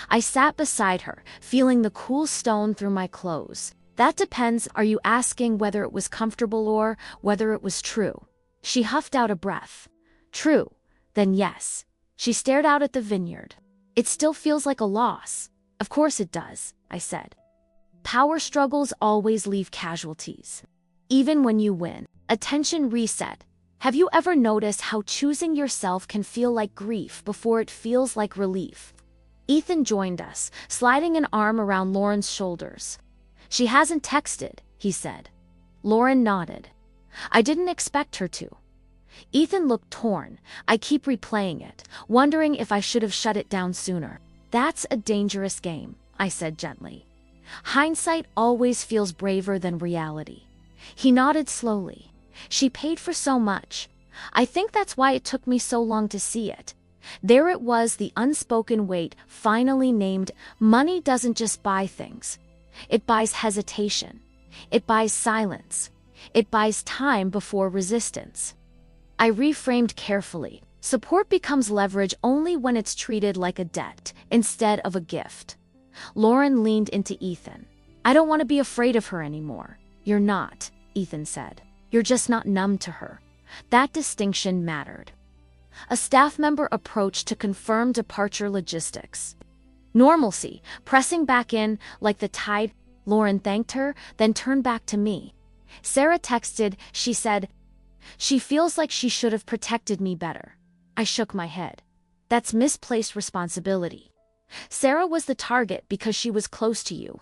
I sat beside her, feeling the cool stone through my clothes. "That depends. Are you asking whether it was comfortable or whether it was true?" She huffed out a breath. "True. Then yes." She stared out at the vineyard. "It still feels like a loss." "Of course it does," I said. "Power struggles always leave casualties. Even when you win." Attention reset. Have you ever noticed how choosing yourself can feel like grief before it feels like relief? Ethan joined us, sliding an arm around Lauren's shoulders. "She hasn't texted," he said. Lauren nodded. "I didn't expect her to." Ethan looked torn. I keep replaying it, wondering if I should have shut it down sooner. "That's a dangerous game," I said gently. "Hindsight always feels braver than reality." He nodded slowly. "She paid for so much. I think that's why it took me so long to see it." There it was, the unspoken weight, finally named. Money doesn't just buy things. It buys hesitation. It buys silence. It buys time before resistance. I reframed carefully. Support becomes leverage only when it's treated like a debt instead of a gift. Lauren leaned into Ethan. "I don't want to be afraid of her anymore." "You're not," Ethan said. "You're just not numb to her." That distinction mattered. A staff member approached to confirm departure logistics. Normalcy, pressing back in like the tide. Lauren thanked her, then turned back to me. "Sarah texted," she said. "She feels like she should have protected me better." I shook my head. "That's misplaced responsibility. Sarah was the target because she was close to you.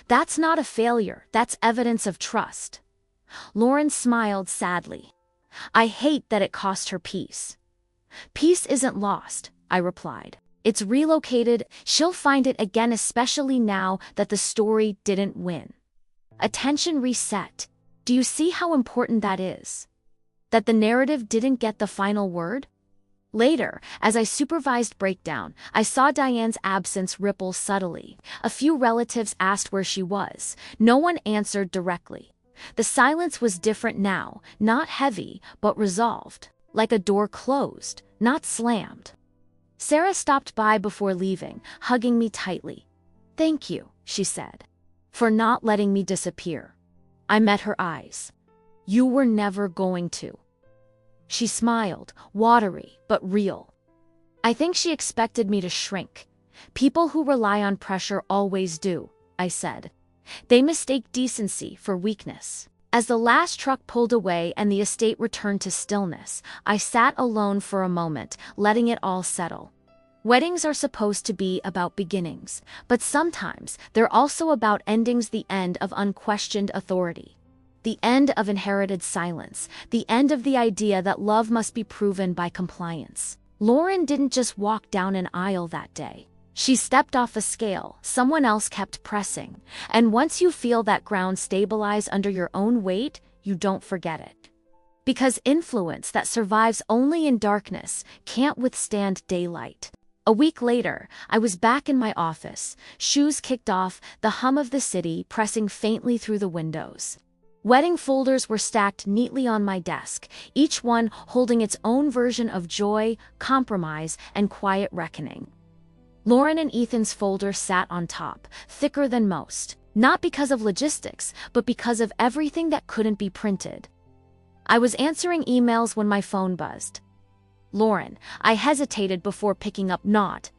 That's not a failure, that's evidence of trust." Lauren smiled sadly. "I hate that it cost her peace." "Peace isn't lost," I replied. "It's relocated. She'll find it again, especially now that the story didn't win." Attention reset. Do you see how important that is? That the narrative didn't get the final word? Later, as I supervised breakdown, I saw Diane's absence ripple subtly. A few relatives asked where she was. No one answered directly. The silence was different now, not heavy, but resolved, like a door closed, not slammed. Sarah stopped by before leaving, hugging me tightly. "Thank you," she said, "for not letting me disappear." I met her eyes. "You were never going to." She smiled, watery, but real. I think she expected me to shrink. People who rely on pressure always do. I said. They mistake decency for weakness. As the last truck pulled away and the estate returned to stillness, I sat alone for a moment, letting it all settle. Weddings are supposed to be about beginnings, but sometimes they're also about endings, the end of unquestioned authority. The end of inherited silence, the end of the idea that love must be proven by compliance. Lauren didn't just walk down an aisle that day. She stepped off a scale someone else kept pressing, and once you feel that ground stabilize under your own weight, you don't forget it. Because influence that survives only in darkness can't withstand daylight. A week later, I was back in my office, shoes kicked off, the hum of the city pressing faintly through the windows. Wedding folders were stacked neatly on my desk, each one holding its own version of joy, compromise, and quiet reckoning. Lauren and Ethan's folder sat on top, thicker than most, not because of logistics, but because of everything that couldn't be printed. I was answering emails when my phone buzzed. Lauren, I hesitated before picking up, not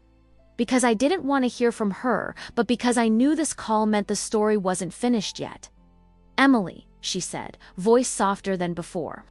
because I didn't want to hear from her, but because I knew this call meant the story wasn't finished yet. Emily, she said, voice softer than before.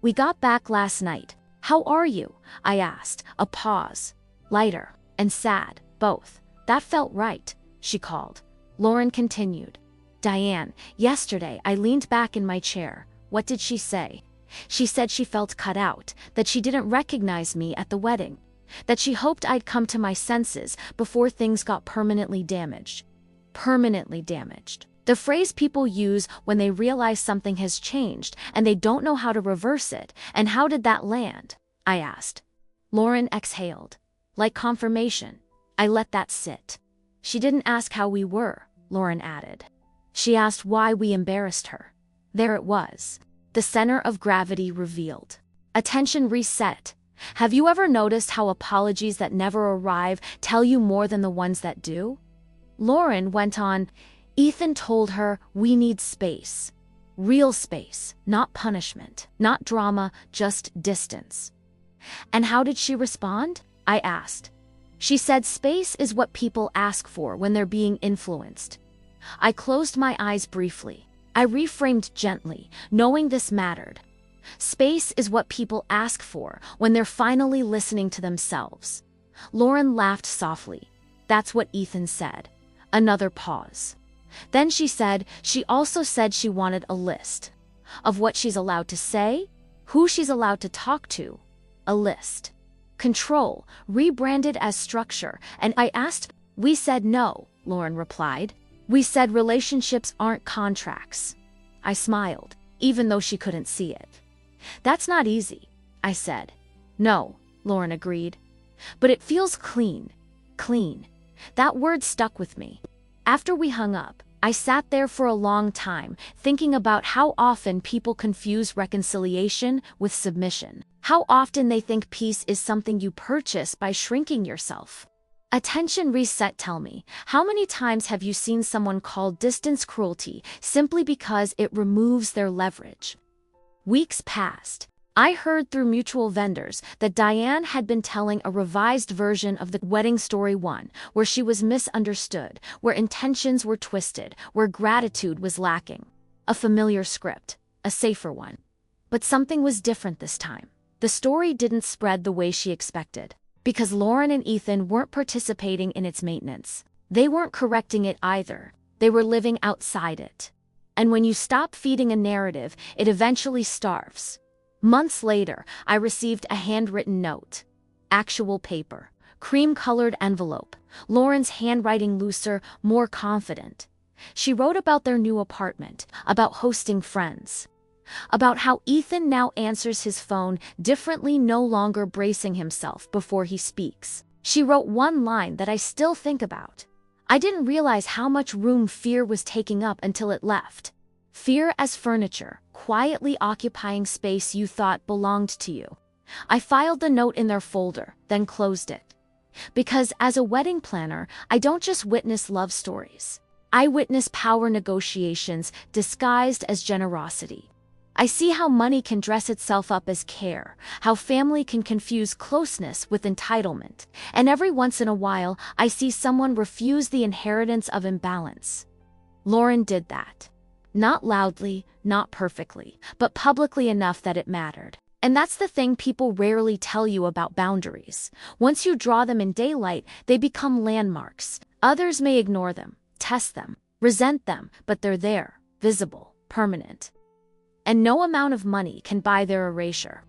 We got back last night. How are you? I asked, a pause. Lighter and sad, both. That felt right, she called. Lauren continued. Diane, yesterday I leaned back in my chair. What did she say? She said she felt cut out, that she didn't recognize me at the wedding, that she hoped I'd come to my senses before things got permanently damaged. Permanently damaged. The phrase people use when they realize something has changed and they don't know how to reverse it. And how did that land? I asked. Lauren exhaled. Like confirmation. I let that sit. She didn't ask how we were, Lauren added. She asked why we embarrassed her. There it was. The center of gravity revealed. Attention reset. Have you ever noticed how apologies that never arrive tell you more than the ones that do? Lauren went on. Ethan told her we need space. Real space, not punishment, not drama, just distance. And how did she respond? I asked. She said space is what people ask for when they're being influenced. I closed my eyes briefly. I reframed gently, knowing this mattered. Space is what people ask for when they're finally listening to themselves. Lauren laughed softly. That's what Ethan said. Another pause. Then she said she also said she wanted a list of what she's allowed to say, who she's allowed to talk to. A list. Control, rebranded as structure, and I asked. We said no, Lauren replied. We said relationships aren't contracts. I smiled, even though she couldn't see it. That's not easy, I said. No, Lauren agreed. But it feels clean. Clean. That word stuck with me. After we hung up, I sat there for a long time, thinking about how often people confuse reconciliation with submission. How often they think peace is something you purchase by shrinking yourself. Attention reset. Tell me, how many times have you seen someone call distance cruelty simply because it removes their leverage? Weeks passed. I heard through mutual vendors that Diane had been telling a revised version of the wedding story 1, where she was misunderstood, where intentions were twisted, where gratitude was lacking. A familiar script, a safer one. But something was different this time. The story didn't spread the way she expected. Because Lauren and Ethan weren't participating in its maintenance. They weren't correcting it either. They were living outside it. And when you stop feeding a narrative, it eventually starves. Months later, I received a handwritten note. Actual paper. Cream-colored envelope. Lauren's handwriting looser, more confident. She wrote about their new apartment, about hosting friends. About how Ethan now answers his phone differently, no longer bracing himself before he speaks. She wrote one line that I still think about. I didn't realize how much room fear was taking up until it left. Fear as furniture, quietly occupying space you thought belonged to you. I filed the note in their folder, then closed it. Because as a wedding planner, I don't just witness love stories. I witness power negotiations disguised as generosity. I see how money can dress itself up as care, how family can confuse closeness with entitlement, and every once in a while, I see someone refuse the inheritance of imbalance. Lauren did that. Not loudly, not perfectly, but publicly enough that it mattered. And that's the thing people rarely tell you about boundaries. Once you draw them in daylight, they become landmarks. Others may ignore them, test them, resent them, but they're there, visible, permanent. And no amount of money can buy their erasure.